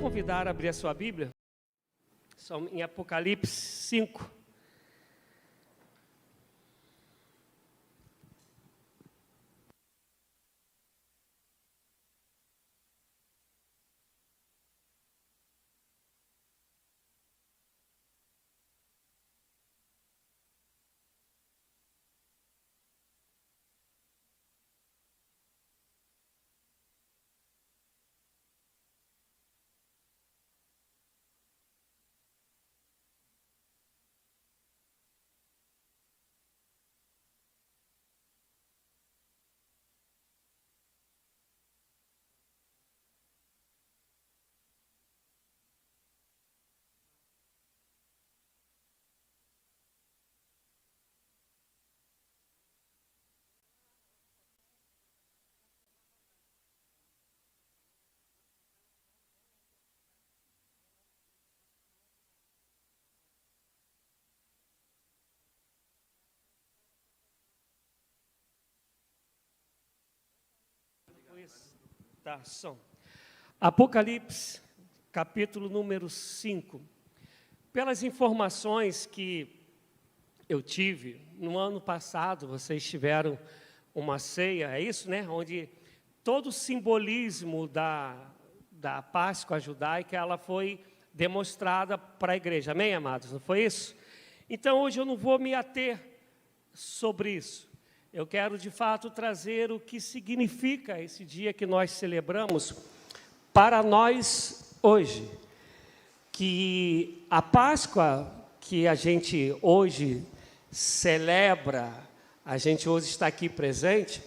convidar a abrir a sua Bíblia, em Apocalipse 5. Apocalipse, capítulo número 5. Pelas informações que eu tive, no ano passado, vocês tiveram uma ceia, é isso, né? Onde todo o simbolismo da Páscoa judaica, ela foi demonstrada para a igreja. Amém, amados? Não foi isso? Então, hoje eu não vou me ater sobre isso. Eu quero, de fato, trazer o que significa esse dia que nós celebramos para nós hoje. Que a Páscoa que a gente hoje celebra, a gente hoje está aqui presente,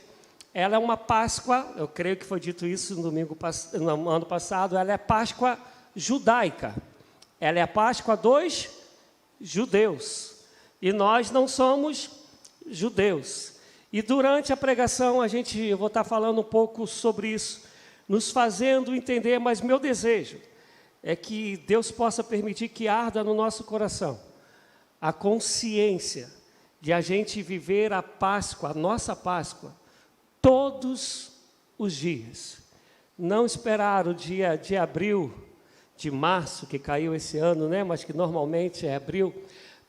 ela é uma Páscoa, eu creio que foi dito isso no ano passado, ela é Páscoa judaica. Ela é a Páscoa dos judeus. E nós não somos judeus. E durante a pregação eu vou estar falando um pouco sobre isso, nos fazendo entender, mas meu desejo é que Deus possa permitir que arda no nosso coração a consciência de a gente viver a Páscoa, a nossa Páscoa, todos os dias. Não esperar o dia de abril, de março, que caiu esse ano, né? Mas que normalmente é abril,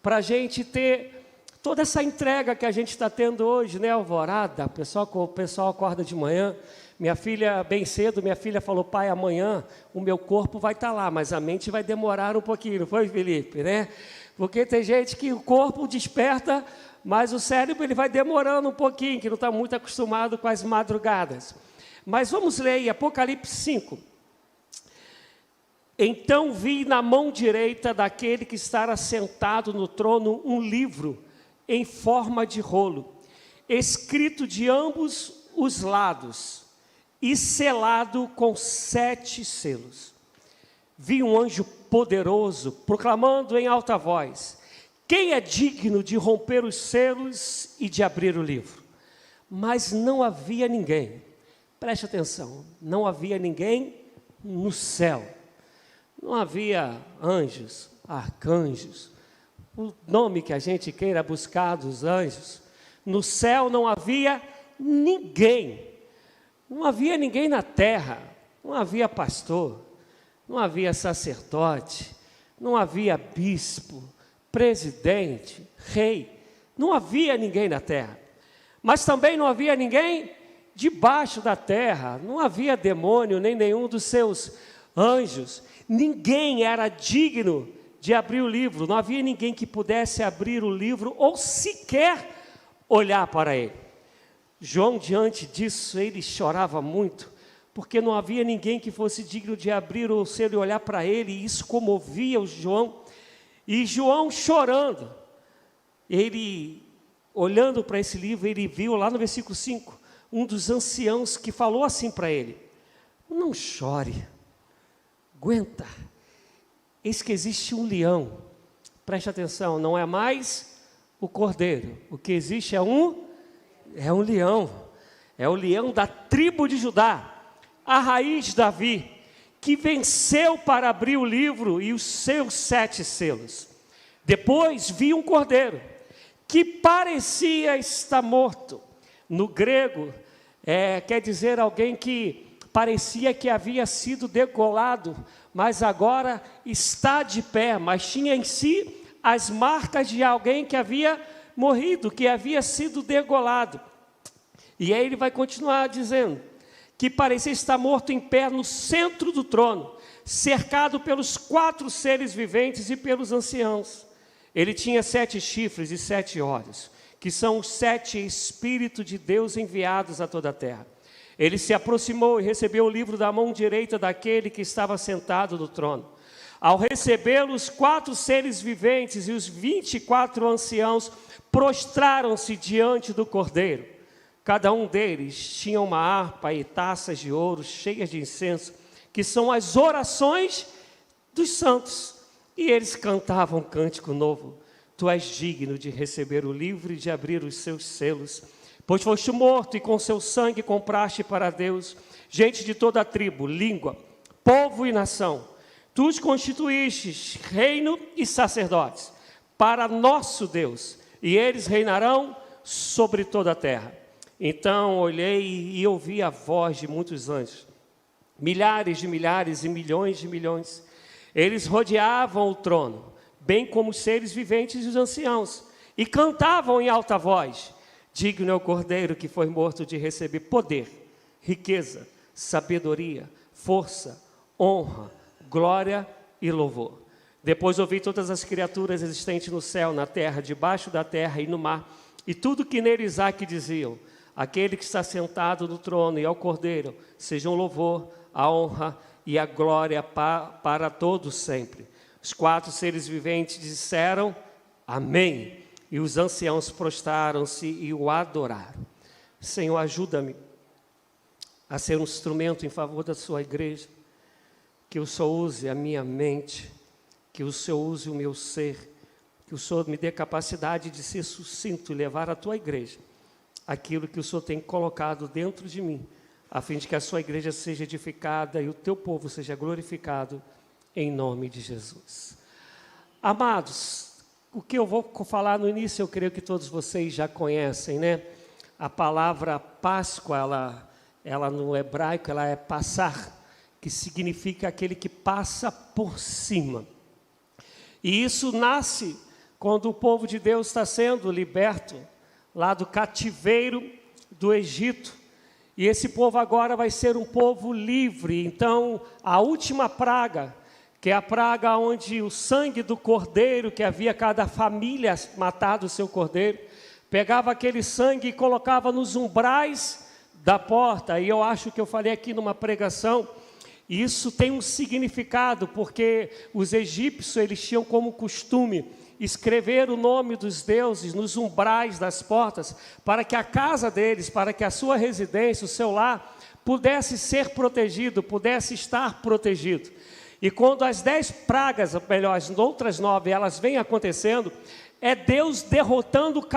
para a gente ter toda essa entrega que a gente está tendo hoje, né, Alvorada? O pessoal acorda de manhã. Minha filha, bem cedo, minha filha falou: pai, amanhã o meu corpo vai estar lá, mas a mente vai demorar um pouquinho, não foi, Felipe, né? Porque tem gente que o corpo desperta, mas o cérebro ele vai demorando um pouquinho, que não está muito acostumado com as madrugadas. Mas vamos ler aí, Apocalipse 5. Então vi na mão direita daquele que está assentado no trono um livro em forma de rolo, escrito de ambos os lados e selado com 7 selos. Vi um anjo poderoso proclamando em alta voz: quem é digno de romper os selos e de abrir o livro? Mas não havia ninguém, preste atenção, não havia ninguém no céu, não havia anjos, arcanjos, o nome que a gente queira buscar dos anjos. No céu não havia ninguém, não havia ninguém na terra, não havia pastor, não havia sacerdote, não havia bispo, presidente, rei, não havia ninguém na terra, mas também não havia ninguém debaixo da terra, não havia demônio, nem nenhum dos seus anjos, ninguém era digno de abrir o livro, não havia ninguém que pudesse abrir o livro ou sequer olhar para ele. João, diante disso, ele chorava muito, porque não havia ninguém que fosse digno de abrir o selo e olhar para ele, e isso comovia o João. E João chorando, ele olhando para esse livro, ele viu lá no versículo 5, um dos anciãos que falou assim para ele: não chore, aguenta. Eis que existe um leão, preste atenção, não é mais o cordeiro, o que existe é um leão, é o leão da tribo de Judá, a raiz de Davi, que venceu para abrir o livro e os seus 7 selos. Depois vi um cordeiro, que parecia estar morto. No grego, quer dizer alguém que parecia que havia sido degolado, mas agora está de pé, mas tinha em si as marcas de alguém que havia morrido, que havia sido degolado. E aí ele vai continuar dizendo que parecia estar morto em pé no centro do trono, cercado pelos 4 seres viventes e pelos anciãos. Ele tinha 7 chifres e 7 olhos, que são os 7 Espíritos de Deus enviados a toda a terra. Ele se aproximou e recebeu o livro da mão direita daquele que estava sentado no trono. Ao recebê-lo, os 4 seres viventes e os 24 anciãos prostraram-se diante do Cordeiro. Cada um deles tinha uma harpa e taças de ouro cheias de incenso, que são as orações dos santos. E eles cantavam um cântico novo: Tu és digno de receber o livro e de abrir os seus selos, pois foste morto e com seu sangue compraste para Deus gente de toda a tribo, língua, povo e nação. Tu os constituístes reino e sacerdotes para nosso Deus, e eles reinarão sobre toda a terra. Então olhei e ouvi a voz de muitos anjos, milhares de milhares e milhões de milhões. Eles rodeavam o trono, bem como os seres viventes e os anciãos, e cantavam em alta voz: Digno é o Cordeiro que foi morto de receber poder, riqueza, sabedoria, força, honra, glória e louvor. Depois ouvi todas as criaturas existentes no céu, na terra, debaixo da terra e no mar, e tudo que neles há, que diziam: Aquele que está sentado no trono e ao Cordeiro, sejam o louvor, a honra e a glória para todos sempre. Os 4 seres viventes disseram: Amém. E os anciãos prostraram-se e o adoraram. Senhor, ajuda-me a ser um instrumento em favor da sua igreja, que o Senhor use a minha mente, que o Senhor use o meu ser, que o Senhor me dê capacidade de ser sucinto e levar à tua igreja aquilo que o Senhor tem colocado dentro de mim, a fim de que a sua igreja seja edificada e o teu povo seja glorificado, em nome de Jesus. Amados, o que eu vou falar no início, eu creio que todos vocês já conhecem, né? A palavra Páscoa, ela no hebraico, ela é passar, que significa aquele que passa por cima. E isso nasce quando o povo de Deus está sendo liberto lá do cativeiro do Egito. E esse povo agora vai ser um povo livre. Então, a última praga, que é a praga onde o sangue do cordeiro, que havia cada família matado o seu cordeiro, pegava aquele sangue e colocava nos umbrais da porta. E eu acho que eu falei aqui numa pregação, isso tem um significado, porque os egípcios, eles tinham como costume escrever o nome dos deuses nos umbrais das portas, para que a casa deles, para que a sua residência, o seu lar, pudesse ser protegido, pudesse estar protegido. E quando as 10 pragas, melhor, as outras 9, elas vêm acontecendo, é Deus derrotando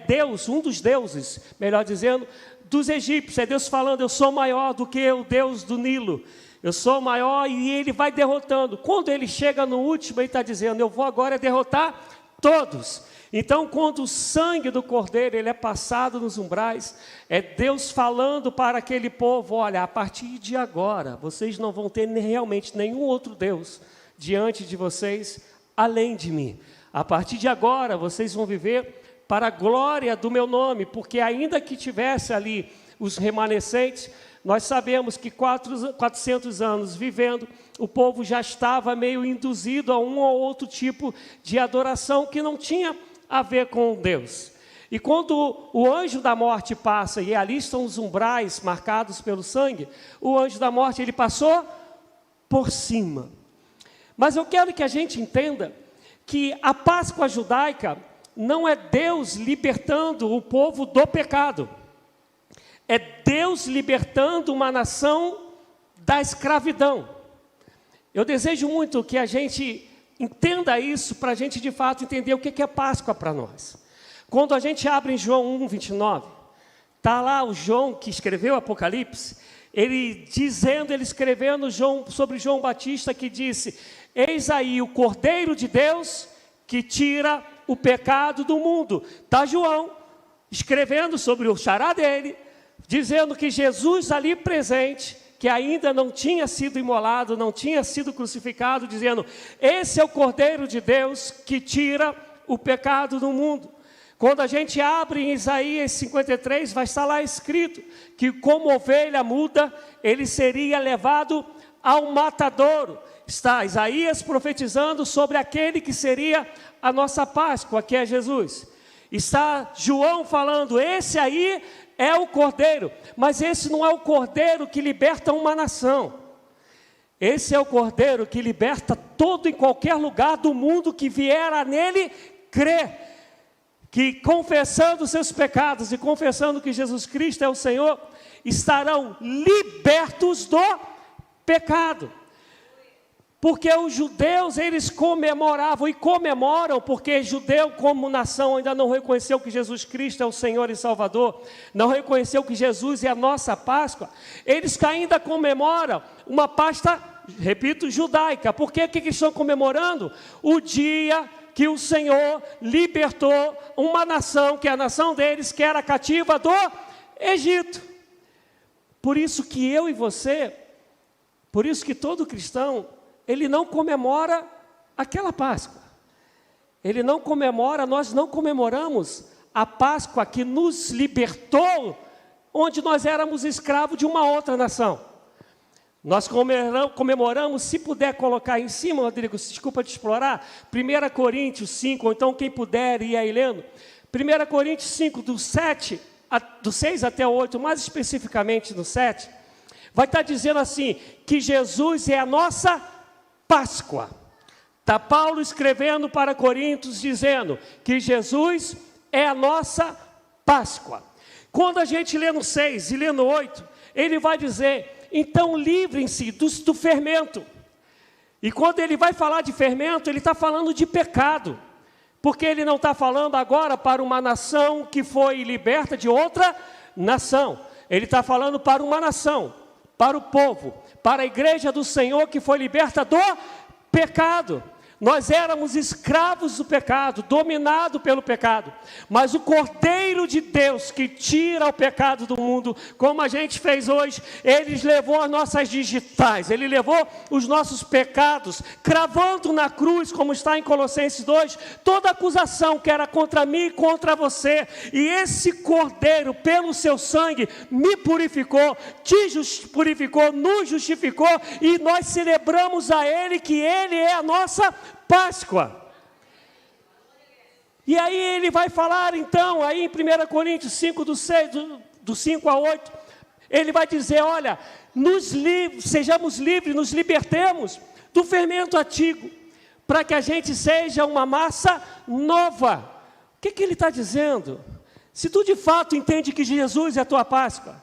Deus, um dos deuses, melhor dizendo, dos egípcios. É Deus falando: eu sou maior do que o Deus do Nilo, eu sou maior, e ele vai derrotando. Quando ele chega no último, ele está dizendo: eu vou agora derrotar todos. Então, quando o sangue do cordeiro ele é passado nos umbrais, é Deus falando para aquele povo: olha, a partir de agora, vocês não vão ter realmente nenhum outro Deus diante de vocês, além de mim. A partir de agora, vocês vão viver para a glória do meu nome, porque ainda que tivesse ali os remanescentes, nós sabemos que 400 anos vivendo, o povo já estava meio induzido a um ou outro tipo de adoração que não tinha a ver com Deus. E quando o anjo da morte passa, e ali estão os umbrais marcados pelo sangue, o anjo da morte, ele passou por cima. Mas eu quero que a gente entenda que a Páscoa judaica não é Deus libertando o povo do pecado. É Deus libertando uma nação da escravidão. Eu desejo muito que a gente entenda isso, para a gente de fato entender o que é Páscoa para nós. Quando a gente abre em João 1:29, está lá o João que escreveu o Apocalipse, ele escrevendo sobre João Batista, que disse: eis aí o Cordeiro de Deus que tira o pecado do mundo. Está João escrevendo sobre o xará dele, dizendo que Jesus ali presente, que ainda não tinha sido imolado, não tinha sido crucificado, dizendo: esse é o Cordeiro de Deus que tira o pecado do mundo. Quando a gente abre em Isaías 53, vai estar lá escrito que como ovelha muda, ele seria levado ao matadouro. Está Isaías profetizando sobre aquele que seria a nossa Páscoa, que é Jesus. Está João falando: esse aí é o Cordeiro, mas esse não é o Cordeiro que liberta uma nação. Esse é o Cordeiro que liberta todo e qualquer lugar do mundo que vier a nele crer. Que confessando seus pecados e confessando que Jesus Cristo é o Senhor, estarão libertos do pecado. Porque os judeus, eles comemoravam e comemoram, porque judeu como nação ainda não reconheceu que Jesus Cristo é o Senhor e Salvador, não reconheceu que Jesus é a nossa Páscoa. Eles ainda comemoram uma Páscoa, repito, judaica. Por que eles estão comemorando? O dia que o Senhor libertou uma nação, que é a nação deles, que era cativa do Egito. Por isso que eu e você, por isso que todo cristão, ele não comemora aquela Páscoa. Ele não comemora, nós não comemoramos a Páscoa que nos libertou, onde nós éramos escravos de uma outra nação. Nós comemoramos, se puder colocar em cima, Rodrigo, desculpa te explorar, 1 Coríntios 5, ou então quem puder ir aí lendo, 1 Coríntios 5, do 6 até o 8, mais especificamente no 7, vai estar dizendo assim, que Jesus é a nossa Páscoa. Está Paulo escrevendo para Coríntios, dizendo que Jesus é a nossa Páscoa. Quando a gente lê no 6 e lê no 8, ele vai dizer: então livrem-se do fermento. E quando ele vai falar de fermento, ele está falando de pecado. Porque ele não está falando agora para uma nação que foi liberta de outra nação. Ele está falando para uma nação, para o povo, para a igreja do Senhor que foi liberta do pecado. Nós éramos escravos do pecado, dominados pelo pecado, mas o Cordeiro de Deus que tira o pecado do mundo, como a gente fez hoje, ele levou as nossas digitais, ele levou os nossos pecados, cravando na cruz, como está em Colossenses 2, toda acusação que era contra mim e contra você, e esse Cordeiro, pelo seu sangue, me purificou, te purificou, nos justificou, e nós celebramos a ele, que ele é a nossa Páscoa. E aí ele vai falar então, aí em 1 Coríntios 5, do 5 a 8, ele vai dizer: olha, sejamos livres, nos libertemos do fermento antigo, para que a gente seja uma massa nova. O que ele está dizendo? Se tu de fato entende que Jesus é a tua Páscoa,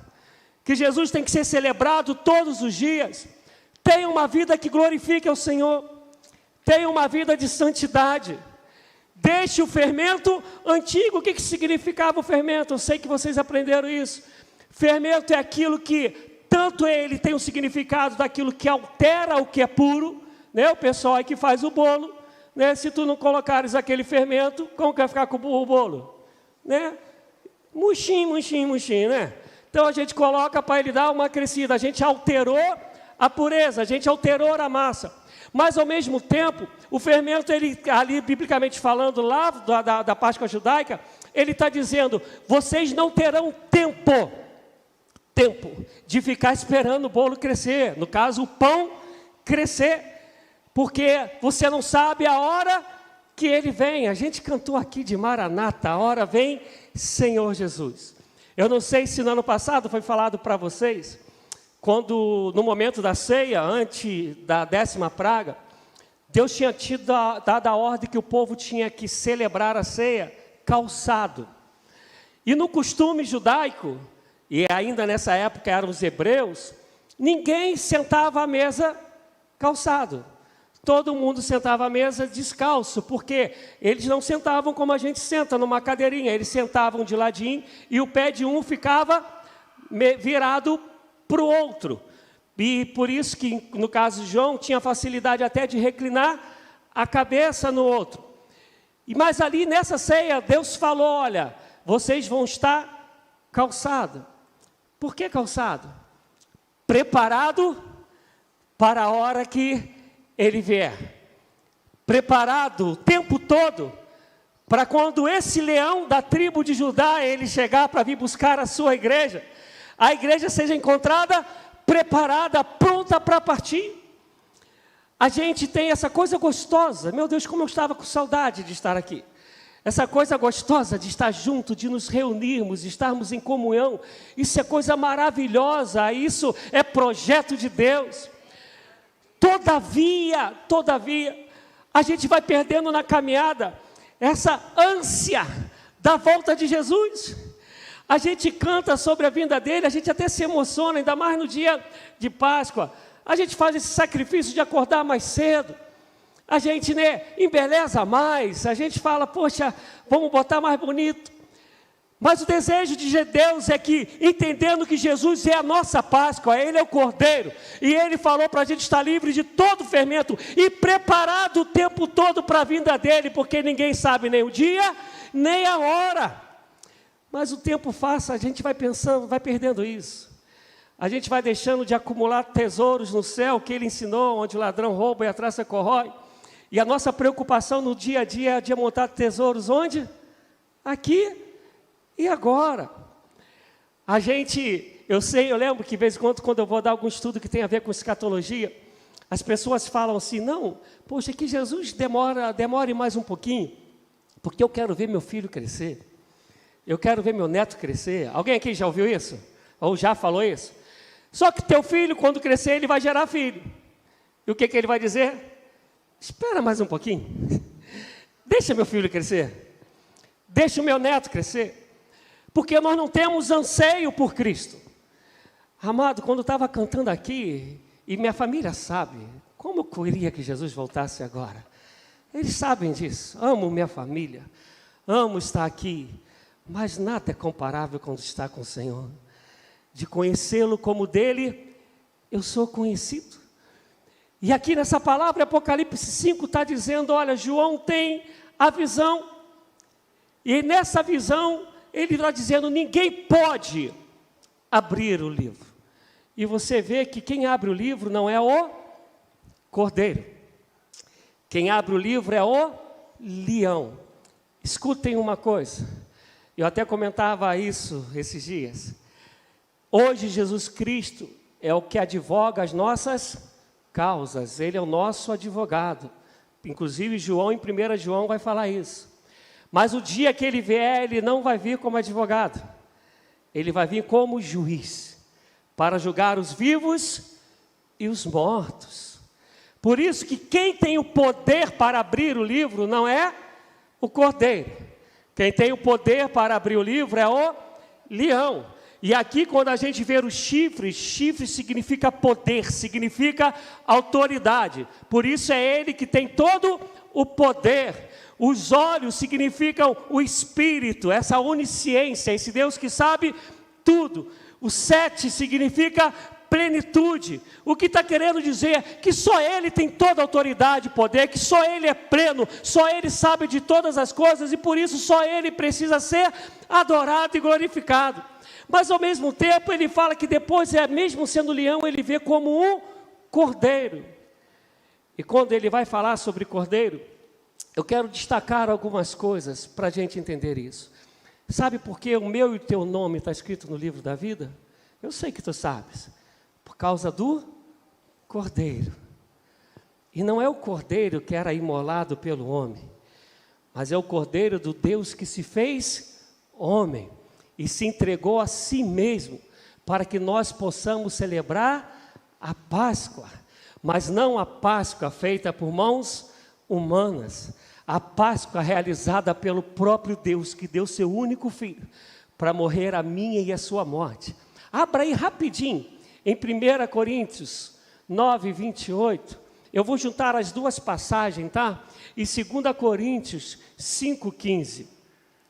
que Jesus tem que ser celebrado todos os dias, tenha uma vida que glorifique ao Senhor, tenha uma vida de santidade, deixe o fermento antigo. O que significava o fermento? Eu sei que vocês aprenderam isso. Fermento é aquilo que, tanto ele tem o significado daquilo que altera o que é puro, né? O pessoal aí que faz o bolo, né? Se tu não colocares aquele fermento, como que vai ficar com o bolo? Né? Murchinho, né? Então a gente coloca para ele dar uma crescida, a gente alterou a pureza, a gente alterou a massa. Mas ao mesmo tempo, o fermento, ele, ali biblicamente falando, lá da Páscoa judaica, ele está dizendo: vocês não terão tempo de ficar esperando o bolo crescer, no caso o pão crescer, porque você não sabe a hora que ele vem. A gente cantou aqui de Maranata, a hora vem, Senhor Jesus. Eu não sei se no ano passado foi falado para vocês, quando no momento da ceia, antes da 10ª praga, Deus tinha dado a ordem que o povo tinha que celebrar a ceia calçado. E no costume judaico, e ainda nessa época eram os hebreus, ninguém sentava à mesa calçado. Todo mundo sentava à mesa descalço, porque eles não sentavam como a gente senta, numa cadeirinha. Eles sentavam de ladinho e o pé de um ficava virado para o outro. E por isso que, no caso de João, tinha facilidade até de reclinar a cabeça no outro. Mas ali nessa ceia, Deus falou: olha, vocês vão estar calçados. Por que calçado? Preparado para a hora que ele vier. Preparado o tempo todo para quando esse leão da tribo de Judá, ele chegar para vir buscar a sua igreja, a igreja seja encontrada preparada, pronta para partir. A gente tem essa coisa gostosa, meu Deus, como eu estava com saudade de estar aqui. Essa coisa gostosa de estar junto, de nos reunirmos, de estarmos em comunhão. Isso é coisa maravilhosa, isso é projeto de Deus. Todavia, a gente vai perdendo na caminhada essa ânsia da volta de Jesus. A gente canta sobre a vinda dele, a gente até se emociona, ainda mais no dia de Páscoa. A gente faz esse sacrifício de acordar mais cedo. A gente, embeleza mais, a gente fala, poxa, vamos botar mais bonito. Mas o desejo de Deus é que, entendendo que Jesus é a nossa Páscoa, Ele é o Cordeiro, e Ele falou para a gente estar livre de todo fermento, e preparado o tempo todo para a vinda dEle, porque ninguém sabe nem o dia, nem a hora. Mas o tempo passa, a gente vai pensando, vai perdendo isso. A gente vai deixando de acumular tesouros no céu, que Ele ensinou, onde o ladrão rouba e a traça corrói. E a nossa preocupação no dia a dia é de montar tesouros onde? Aqui e agora. Eu lembro que de vez em quando eu vou dar algum estudo que tem a ver com escatologia, as pessoas falam assim, não, poxa, que Jesus demore mais um pouquinho, porque eu quero ver meu filho crescer, eu quero ver meu neto crescer. Alguém aqui já ouviu isso? Ou já falou isso? Só que teu filho, quando crescer, ele vai gerar filho. E o que ele vai dizer? Espera mais um pouquinho, deixa meu filho crescer, deixa o meu neto crescer, porque nós não temos anseio por Cristo. Amado, quando eu estava cantando aqui, e minha família sabe, como eu queria que Jesus voltasse agora. Eles sabem disso, amo minha família, amo estar aqui, mas nada é comparável quando está com o Senhor. De conhecê-lo como dele, eu sou conhecido. E aqui nessa palavra, Apocalipse 5 está dizendo, olha, João tem a visão, e nessa visão, ele está dizendo, ninguém pode abrir o livro. E você vê que quem abre o livro não é o Cordeiro. Quem abre o livro é o leão. Escutem uma coisa, eu até comentava isso esses dias. Hoje Jesus Cristo é o que advoga as nossas causas, Ele é o nosso advogado. Inclusive João, em 1 João, vai falar isso. Mas o dia que Ele vier, Ele não vai vir como advogado. Ele vai vir como juiz, para julgar os vivos e os mortos. Por isso que quem tem o poder para abrir o livro não é o Cordeiro. Quem tem o poder para abrir o livro é o leão. E aqui quando a gente vê os chifres, chifre significa poder, significa autoridade. Por isso é Ele que tem todo o poder. Os olhos significam o Espírito, essa onisciência, esse Deus que sabe tudo. O 7 significa plenitude. O que está querendo dizer? Que só Ele tem toda a autoridade e poder, que só Ele é pleno, só Ele sabe de todas as coisas e por isso só Ele precisa ser adorado e glorificado. Mas ao mesmo tempo ele fala que depois, mesmo sendo leão, ele vê como um cordeiro. E quando ele vai falar sobre cordeiro, eu quero destacar algumas coisas para a gente entender isso. Sabe por que o meu e o teu nome está escrito no livro da vida? Eu sei que tu sabes. Por causa do cordeiro. E não é o cordeiro que era imolado pelo homem, mas é o cordeiro do Deus que se fez homem. E se entregou a si mesmo, para que nós possamos celebrar a Páscoa, mas não a Páscoa feita por mãos humanas, a Páscoa realizada pelo próprio Deus, que deu seu único filho, para morrer a minha e a sua morte. Abra aí rapidinho, em 1 Coríntios 9, 28, eu vou juntar as duas passagens, tá? E 2 Coríntios 5, 15,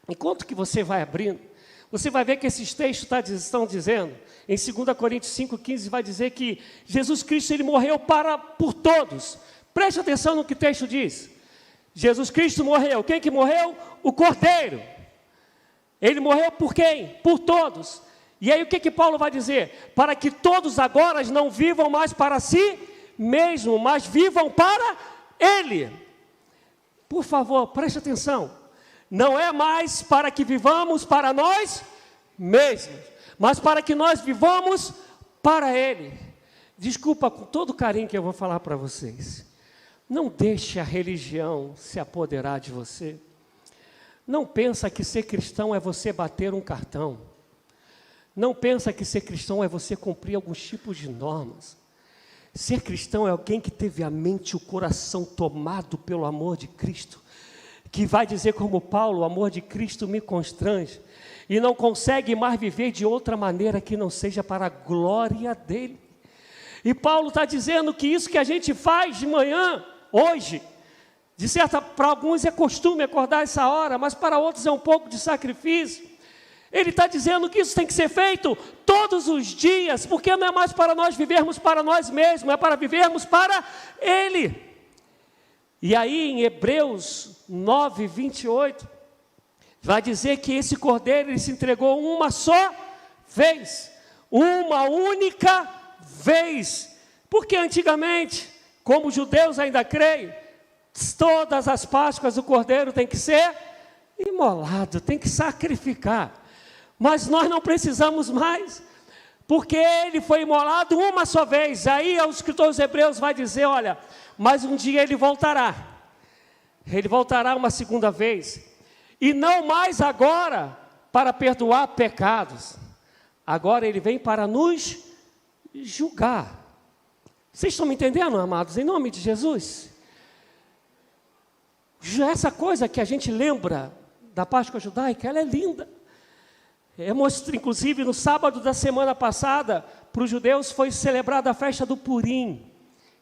enquanto que você vai abrindo, você vai ver que esses textos estão dizendo, em 2 Coríntios 5,15 vai dizer que Jesus Cristo ele morreu por todos. Preste atenção no que o texto diz. Jesus Cristo morreu. Quem que morreu? O Cordeiro. Ele morreu por quem? Por todos. E aí o que Paulo vai dizer? Para que todos agora não vivam mais para si mesmo, mas vivam para Ele. Por favor, preste atenção. Não é mais para que vivamos para nós mesmos, mas para que nós vivamos para Ele. Desculpa, com todo o carinho que eu vou falar para vocês. Não deixe a religião se apoderar de você. Não pensa que ser cristão é você bater um cartão. Não pensa que ser cristão é você cumprir alguns tipos de normas. Ser cristão é alguém que teve a mente e o coração tomado pelo amor de Cristo, que vai dizer como Paulo: o amor de Cristo me constrange, e não consegue mais viver de outra maneira que não seja para a glória dele. E Paulo está dizendo que isso que a gente faz de manhã, hoje, para alguns é costume acordar essa hora, mas para outros é um pouco de sacrifício. Ele está dizendo que isso tem que ser feito todos os dias, porque não é mais para nós vivermos para nós mesmos, é para vivermos para Ele. E aí em Hebreus 9, 28, vai dizer que esse cordeiro ele se entregou uma só vez, uma única vez, porque antigamente, como os judeus ainda creem, todas as Páscoas o cordeiro tem que ser imolado, tem que sacrificar. Mas nós não precisamos mais, porque ele foi imolado uma só vez. Aí o escritor aos Hebreus vai dizer: olha, mas um dia ele voltará uma segunda vez, e não mais agora para perdoar pecados, agora ele vem para nos julgar. Vocês estão me entendendo, amados? Em nome de Jesus. Essa coisa que a gente lembra da Páscoa judaica, ela é linda. Inclusive no sábado da semana passada, para os judeus foi celebrada a festa do Purim,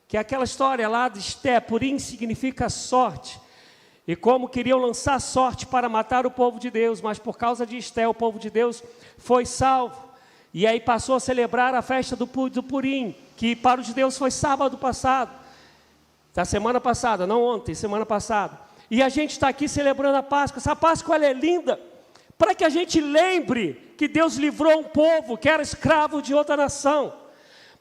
que é aquela história lá de Esté. Purim significa sorte, e como queriam lançar sorte para matar o povo de Deus, mas por causa de Esté o povo de Deus foi salvo, e aí passou a celebrar a festa do Purim, que para os judeus foi sábado passado, da semana passada, não ontem, semana passada, e a gente está aqui celebrando a Páscoa. Essa Páscoa ela é linda, para que a gente lembre que Deus livrou um povo que era escravo de outra nação.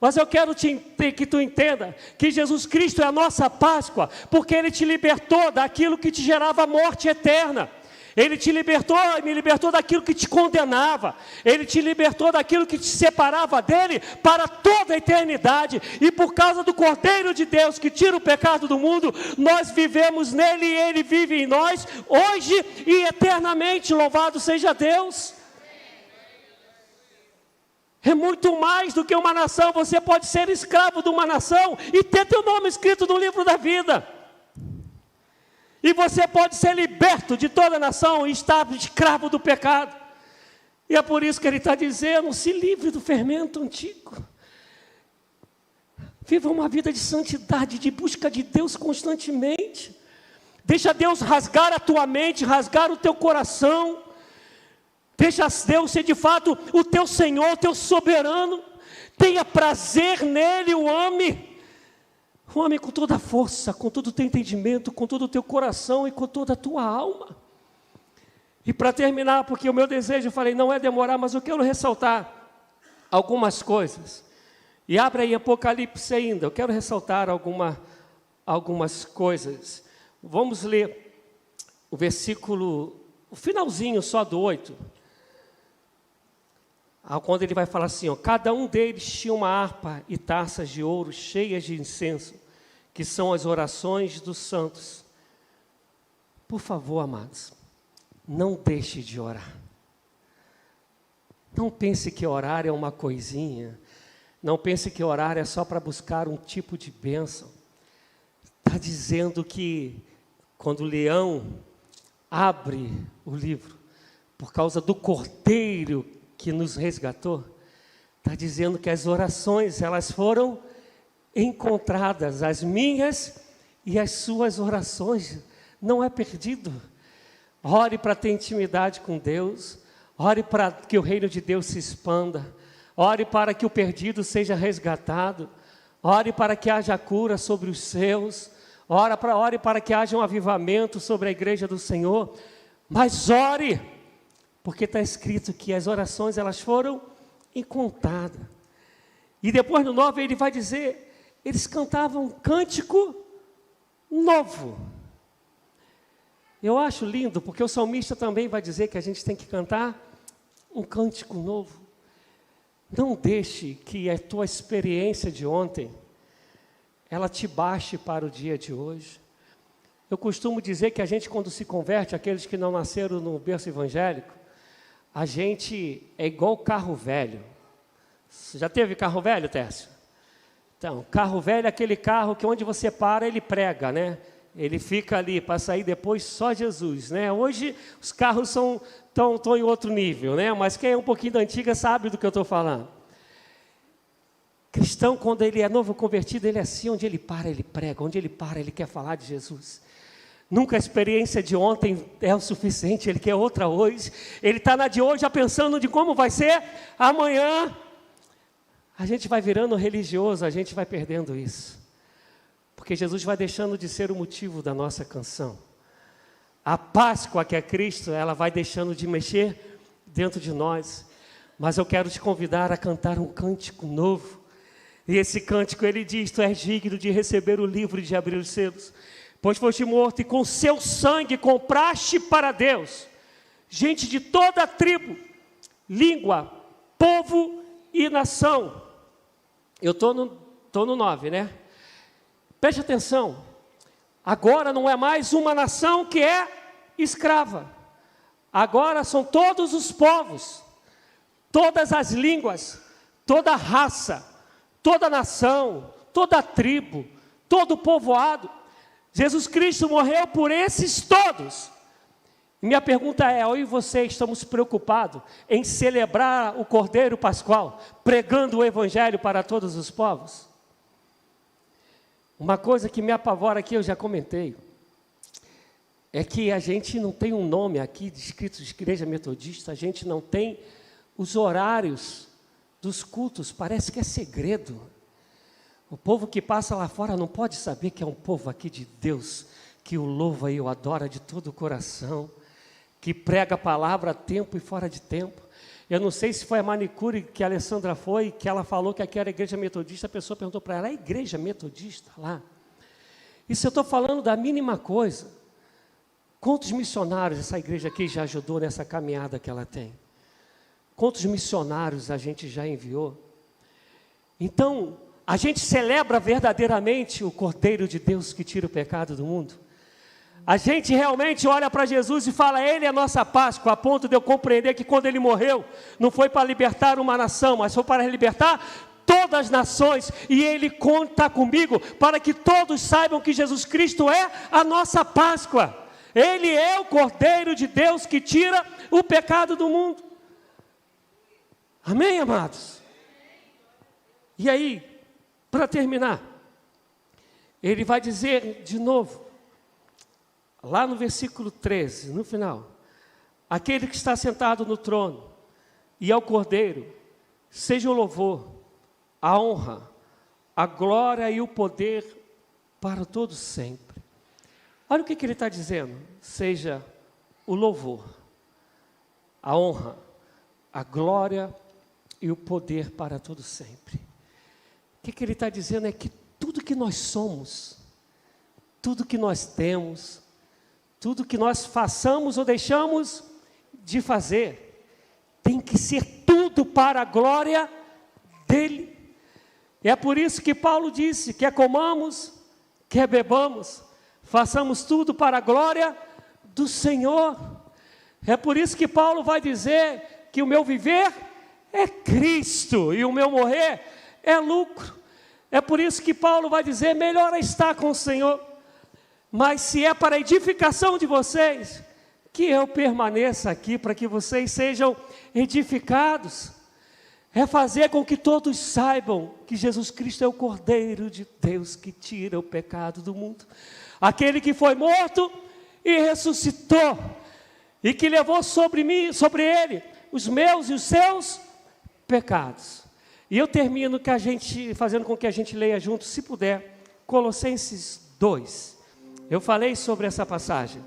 Mas eu quero que tu entenda que Jesus Cristo é a nossa Páscoa, porque Ele te libertou daquilo que te gerava morte eterna. Ele te libertou e me libertou daquilo que te condenava. Ele te libertou daquilo que te separava dele para toda a eternidade. E por causa do Cordeiro de Deus que tira o pecado do mundo, nós vivemos nele e ele vive em nós, hoje e eternamente. Louvado seja Deus. É muito mais do que uma nação. Você pode ser escravo de uma nação e ter teu nome escrito no livro da vida. E você pode ser liberto de toda a nação e estar escravo do pecado. E é por isso que ele está dizendo: se livre do fermento antigo. Viva uma vida de santidade, de busca de Deus constantemente. Deixa Deus rasgar a tua mente, rasgar o teu coração. Deixa Deus ser de fato o teu Senhor, o teu soberano. Tenha prazer nele, o ame. O ame com toda a força, com todo o teu entendimento, com todo o teu coração e com toda a tua alma. E para terminar, porque o meu desejo, eu falei, não é demorar, mas eu quero ressaltar algumas coisas. E abre aí Apocalipse ainda, eu quero ressaltar algumas coisas. Vamos ler o versículo, o finalzinho só do 8. Quando ele vai falar assim, ó: cada um deles tinha uma harpa e taças de ouro cheias de incenso, que são as orações dos santos. Por favor, amados, não deixe de orar. Não pense que orar é uma coisinha. Não pense que orar é só para buscar um tipo de bênção. Está dizendo que quando o leão abre o livro, por causa do Cordeiro que nos resgatou, está dizendo que as orações, elas foram encontradas, as minhas e as suas orações, não é perdido. Ore para ter intimidade com Deus, ore para que o reino de Deus se expanda, ore para que o perdido seja resgatado, ore para que haja cura sobre os seus, ore para que haja um avivamento sobre a igreja do Senhor, mas ore, porque está escrito que as orações elas foram incontada. E depois no 9 ele vai dizer, eles cantavam um cântico novo. Eu acho lindo, porque o salmista também vai dizer que a gente tem que cantar um cântico novo. Não deixe que a tua experiência de ontem, ela te baixe para o dia de hoje. Eu costumo dizer que a gente, quando se converte, aqueles que não nasceram no berço evangélico, a gente é igual carro velho. Você já teve carro velho, Tércio? Então, carro velho é aquele carro que onde você para, ele prega, né? Ele fica ali para sair depois só Jesus, né? Hoje os carros estão em outro nível, né? Mas quem é um pouquinho da antiga sabe do que eu estou falando. Cristão, quando ele é novo convertido, ele é assim, onde ele para, ele prega, onde ele para, ele quer falar de Jesus. Nunca a experiência de ontem é o suficiente, ele quer outra hoje. Ele está na de hoje já pensando de como vai ser amanhã. A gente vai virando religioso, a gente vai perdendo isso. Porque Jesus vai deixando de ser o motivo da nossa canção. A Páscoa que é Cristo, ela vai deixando de mexer dentro de nós. Mas eu quero te convidar a cantar um cântico novo. E esse cântico, ele diz, tu és digno de receber o livro e de abrir os selos. Pois foste morto e com seu sangue compraste para Deus gente de toda a tribo, língua, povo e nação. Eu estou no 9, né? Preste atenção. Agora não é mais uma nação que é escrava. Agora são todos os povos, todas as línguas, toda a raça, toda a nação, toda a tribo, todo o povoado. Jesus Cristo morreu por esses todos. Minha pergunta é, eu e você estamos preocupados em celebrar o Cordeiro Pascual, pregando o Evangelho para todos os povos? Uma coisa que me apavora aqui, eu já comentei, é que a gente não tem um nome aqui escrito de Igreja Metodista, a gente não tem os horários dos cultos, parece que é segredo. O povo que passa lá fora não pode saber que é um povo aqui de Deus, que o louva e o adora de todo o coração, que prega a palavra a tempo e fora de tempo. Eu não sei se foi a manicure que a Alessandra foi, que ela falou que aqui era a igreja metodista, a pessoa perguntou para ela, é a igreja metodista lá? Isso eu estou falando da mínima coisa. Quantos missionários essa igreja aqui já ajudou nessa caminhada que ela tem? Quantos missionários a gente já enviou? Então, a gente celebra verdadeiramente o Cordeiro de Deus que tira o pecado do mundo? A gente realmente olha para Jesus e fala, Ele é a nossa Páscoa, a ponto de eu compreender que quando Ele morreu, não foi para libertar uma nação, mas foi para libertar todas as nações, e Ele conta comigo, para que todos saibam que Jesus Cristo é a nossa Páscoa. Ele é o Cordeiro de Deus que tira o pecado do mundo. Amém, amados? E aí, para terminar, ele vai dizer de novo, lá no versículo 13, no final, aquele que está sentado no trono e ao Cordeiro, seja o louvor, a honra, a glória e o poder para todos sempre. Olha o que ele está dizendo, seja o louvor, a honra, a glória e o poder para todos sempre. O que ele está dizendo é que tudo que nós somos, tudo que nós temos, tudo que nós façamos ou deixamos de fazer, tem que ser tudo para a glória dEle. É por isso que Paulo disse, quer comamos, quer bebamos, façamos tudo para a glória do Senhor. É por isso que Paulo vai dizer que o meu viver é Cristo e o meu morrer é lucro. É por isso que Paulo vai dizer, melhor é estar com o Senhor. Mas se é para a edificação de vocês, que eu permaneça aqui para que vocês sejam edificados. É fazer com que todos saibam que Jesus Cristo é o Cordeiro de Deus que tira o pecado do mundo. Aquele que foi morto e ressuscitou. E que levou sobre mim, sobre ele, os meus e os seus pecados. E eu termino fazendo com que a gente leia junto, se puder, Colossenses 2. Eu falei sobre essa passagem,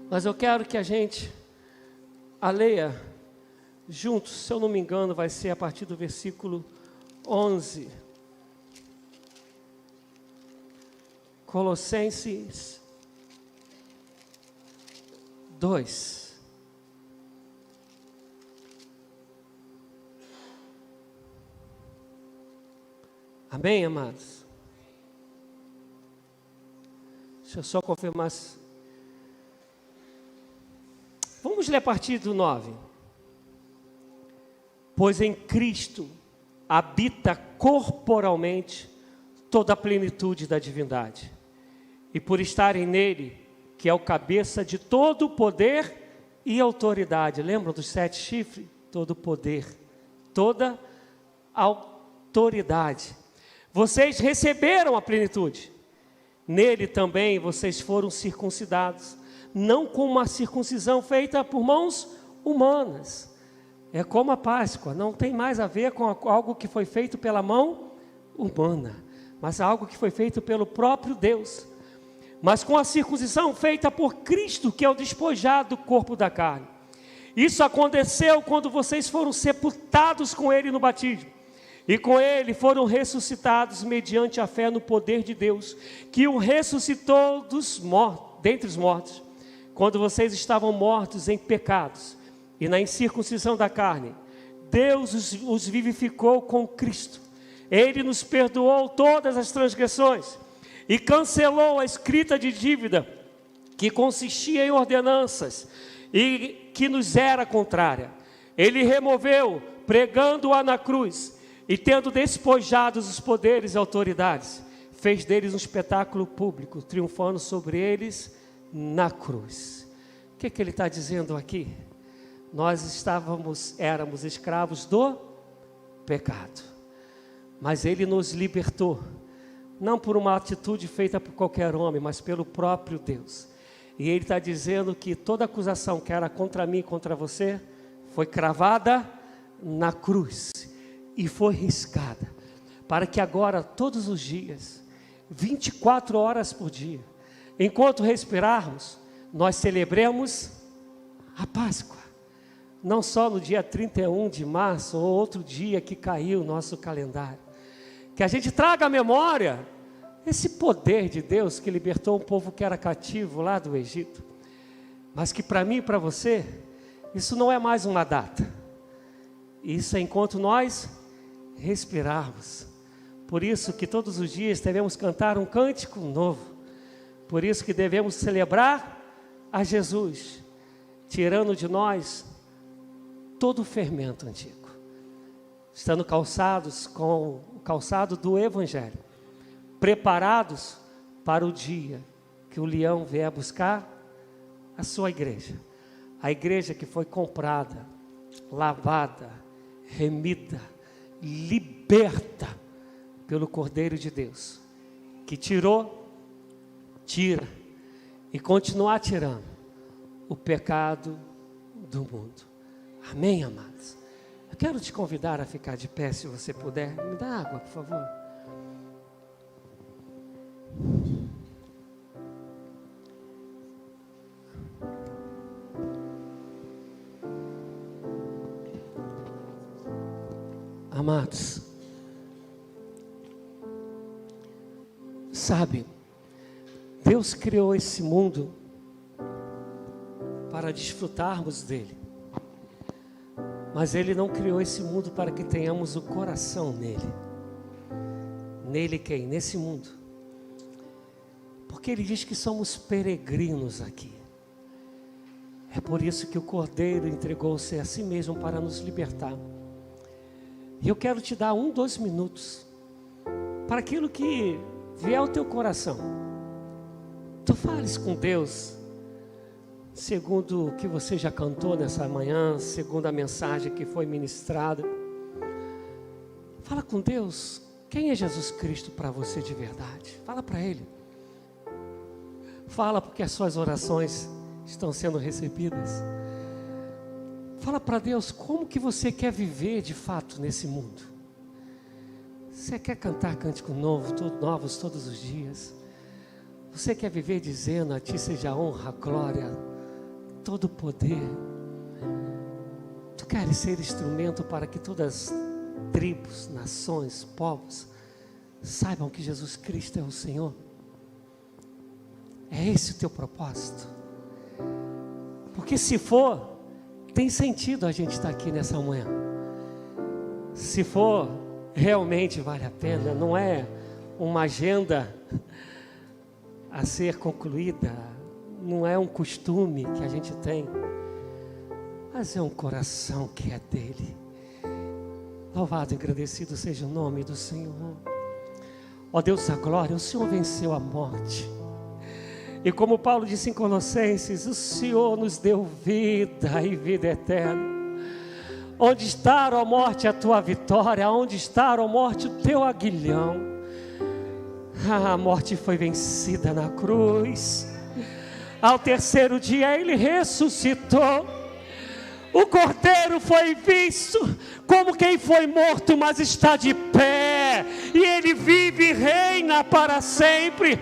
mas eu quero que a gente a leia juntos, se eu não me engano, vai ser a partir do versículo 11. Colossenses 2. Amém, amados? Deixa eu só confirmar. Vamos ler a partir do 9. Pois em Cristo habita corporalmente toda a plenitude da divindade. E por estarem nele, que é o cabeça de todo o poder e autoridade. Lembram dos 7 chifres? Todo o poder, toda autoridade. Vocês receberam a plenitude. Nele também vocês foram circuncidados, não com uma circuncisão feita por mãos humanas. É como a Páscoa, não tem mais a ver com algo que foi feito pela mão humana, mas algo que foi feito pelo próprio Deus. Mas com a circuncisão feita por Cristo, que é o despojado do corpo da carne. Isso aconteceu quando vocês foram sepultados com Ele no batismo. E com Ele foram ressuscitados mediante a fé no poder de Deus, que o ressuscitou dentre os mortos. Quando vocês estavam mortos em pecados e na incircuncisão da carne, Deus os vivificou com Cristo. Ele nos perdoou todas as transgressões e cancelou a escrita de dívida que consistia em ordenanças e que nos era contrária. Ele removeu, pregando-a na cruz, e tendo despojados os poderes e autoridades, fez deles um espetáculo público, triunfando sobre eles na cruz. O que ele está dizendo aqui? Nós éramos escravos do pecado, mas Ele nos libertou, não por uma atitude feita por qualquer homem, mas pelo próprio Deus. E Ele está dizendo que toda acusação que era contra mim e contra você, foi cravada na cruz, e foi riscada, para que agora, todos os dias, 24 horas por dia, enquanto respirarmos, nós celebremos a Páscoa, não só no dia 31 de março, ou outro dia que caiu o nosso calendário, que a gente traga à memória esse poder de Deus que libertou um povo que era cativo lá do Egito, mas que para mim e para você, isso não é mais uma data, isso é enquanto nós respirarmos. Por isso que todos os dias devemos cantar um cântico novo, por isso que devemos celebrar a Jesus, tirando de nós todo o fermento antigo, estando calçados com o calçado do Evangelho, preparados para o dia que o leão vier buscar a sua igreja, a igreja que foi comprada, lavada, remida, liberta pelo Cordeiro de Deus, que tirou, tira e continuar tirando o pecado do mundo. Amém, amados? Eu quero te convidar a ficar de pé, se você puder. Me dá água, por favor. Amados, sabe, Deus criou esse mundo para desfrutarmos dele, mas Ele não criou esse mundo para que tenhamos o coração nele. Nele quem? Nesse mundo. Porque Ele diz que somos peregrinos aqui. É por isso que o Cordeiro entregou-se a si mesmo para nos libertar. E eu quero te dar 2 minutos para aquilo que vier ao teu coração. Tu fales com Deus, segundo o que você já cantou nessa manhã, segundo a mensagem que foi ministrada. Fala com Deus, quem é Jesus Cristo para você de verdade? Fala para Ele. Fala porque as suas orações estão sendo recebidas. Fala para Deus como que você quer viver de fato nesse mundo. Você quer cantar cântico novos todos os dias? Você quer viver dizendo: a Ti seja a honra, a glória, todo o poder? Tu queres ser instrumento para que todas as tribos, nações, povos saibam que Jesus Cristo é o Senhor? É esse o teu propósito? Porque se for, tem sentido a gente estar aqui nessa manhã. Se for, realmente vale a pena. Não é uma agenda a ser concluída, não é um costume que a gente tem, mas é um coração que é dele. Louvado e agradecido seja o nome do Senhor. Ó Deus da glória, o Senhor venceu a morte. E como Paulo disse em Colossenses, o Senhor nos deu vida e vida eterna. Onde está, ó morte, a tua vitória? Onde está, ó morte, o teu aguilhão? A morte foi vencida na cruz. Ao terceiro dia ele ressuscitou. O Cordeiro foi visto como quem foi morto, mas está de pé. E ele vive e reina para sempre.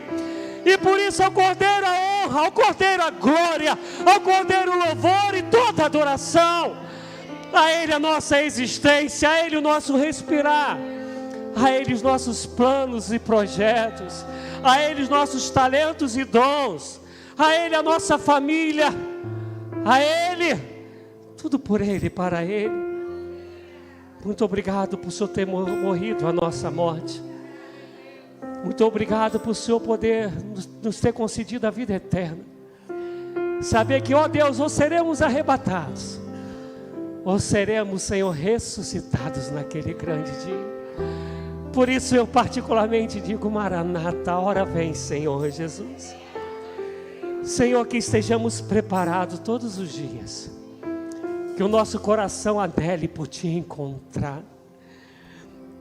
E por isso ao Cordeiro a honra, ao Cordeiro a glória, ao Cordeiro o louvor e toda a adoração. A Ele a nossa existência, a Ele o nosso respirar, a Ele os nossos planos e projetos, a Ele os nossos talentos e dons, a Ele a nossa família, a Ele, tudo por Ele, para Ele. Muito obrigado por o Senhor ter morrido a nossa morte. Muito obrigado por o Senhor poder nos ter concedido a vida eterna. Saber que, ó Deus, ou seremos arrebatados, ou seremos, Senhor, ressuscitados naquele grande dia. Por isso eu particularmente digo: Maranata, a hora vem, Senhor Jesus. Senhor, que estejamos preparados todos os dias, que o nosso coração anele por Te encontrar.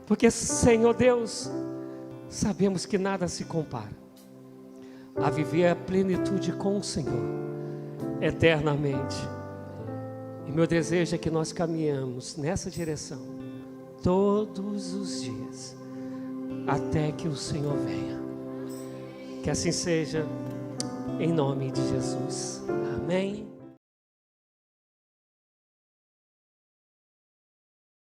Porque, Senhor Deus, sabemos que nada se compara a viver a plenitude com o Senhor eternamente. E meu desejo é que nós caminhamos nessa direção todos os dias, até que o Senhor venha. Que assim seja, em nome de Jesus. Amém.